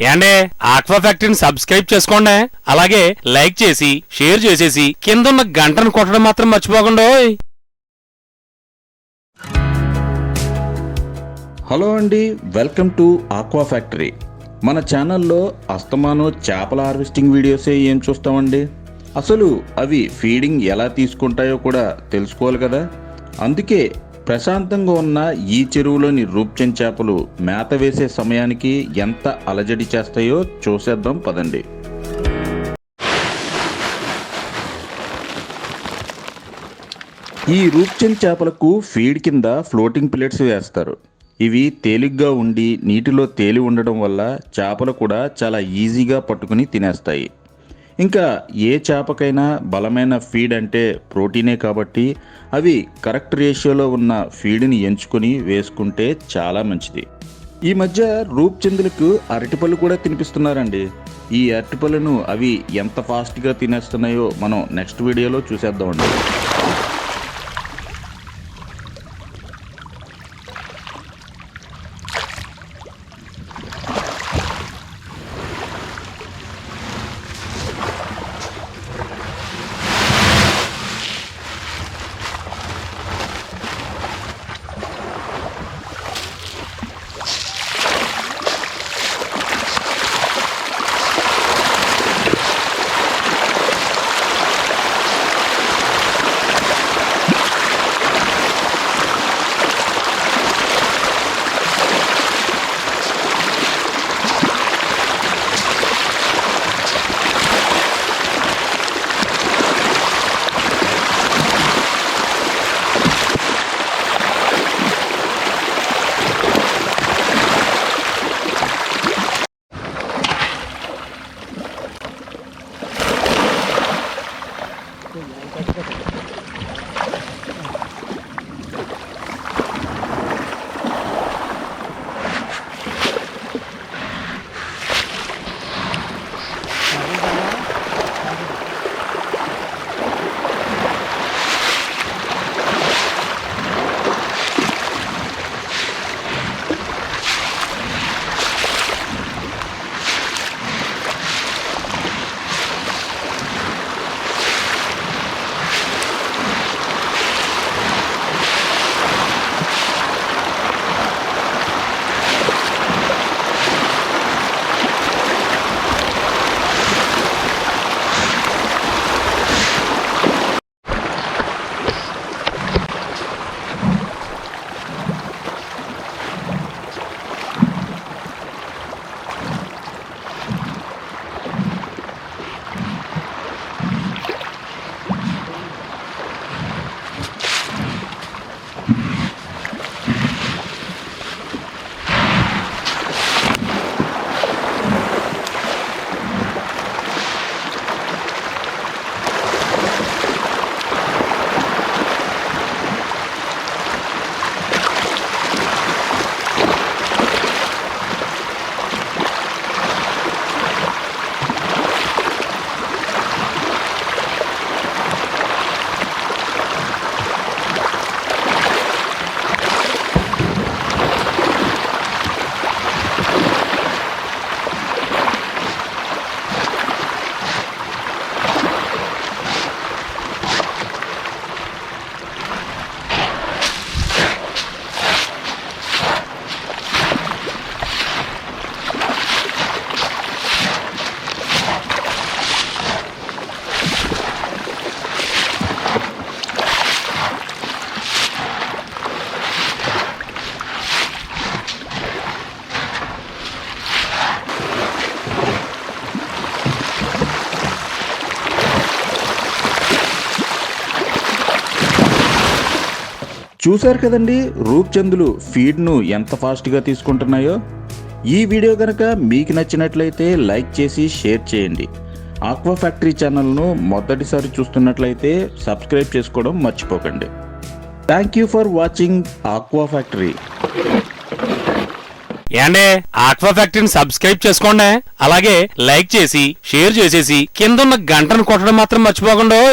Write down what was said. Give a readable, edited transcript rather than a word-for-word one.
ఏండే aqua ఫ్యాక్టరీని subscribe చేసుకోండి, అలాగే లైక్ చేసి షేర్ చేసేసి కిందున్న గంటను కొట్టడం మాత్రం మర్చిపోకండి. హలో అండి, వెల్కమ్ టు ఆక్వా ఫ్యాక్టరీ. మన ఛానల్లో అస్తమానం చేపల హార్వెస్టింగ్ వీడియోసే ఏం చూస్తామండి. అసలు అవి ఫీడింగ్ ఎలా తీసుకుంటాయో కూడా తెలుసుకోవాలి కదా. అందుకే ప్రశాంతంగా ఉన్న ఈ చెరువులోని రూప్చంద్ చేపలు మేత వేసే సమయానికి ఎంత అలజడి చేస్తాయో చూసేద్దాం పదండి. ఈ రూప్చంద్ చేపలకు ఫీడ్ కింద ఫ్లోటింగ్ పిల్లెట్స్ వేస్తారు. ఇవి తేలిగ్గా ఉండి నీటిలో తేలి ఉండడం వల్ల చేపలు కూడా చాలా ఈజీగా పట్టుకుని తినేస్తాయి. ఇంకా ఏ చేపకైనా బలమైన ఫీడ్ అంటే ప్రోటీనే కాబట్టి అవి కరెక్ట్ రేషియోలో ఉన్న ఫీడ్ని ఎంచుకొని వేసుకుంటే చాలా మంచిది. ఈ మధ్య రూప్చందులకు అరటిపళ్ళు కూడా తినిపిస్తున్నారండి. ఈ అరటిపళ్ళను అవి ఎంత ఫాస్ట్గా తినేస్తున్నాయో మనం నెక్స్ట్ వీడియోలో చూసేద్దామండి. చూశారు కదండి రూప్చందులు ఫీడ్ను ఎంత ఫాస్ట్గా తీసుకుంటున్నాయో. ఈ వీడియో కనుక మీకు నచ్చినట్లయితే లైక్ చేసి షేర్ చేయండి. ఆక్వా ఫ్యాక్టరీ ఛానల్ను మొదటిసారి చూస్తున్నట్లయితే సబ్స్క్రైబ్ చేసుకోవడం మర్చిపోకండి. Thank you for watching aqua factory. And aqua ఫ్యాక్టరీని సబ్స్క్రైబ్ చేసుకోండి, అలాగే లైక్ చేసి షేర్ చేసేసి కిందున్న గంటను కొట్టడం మాత్రం మర్చిపోకండి.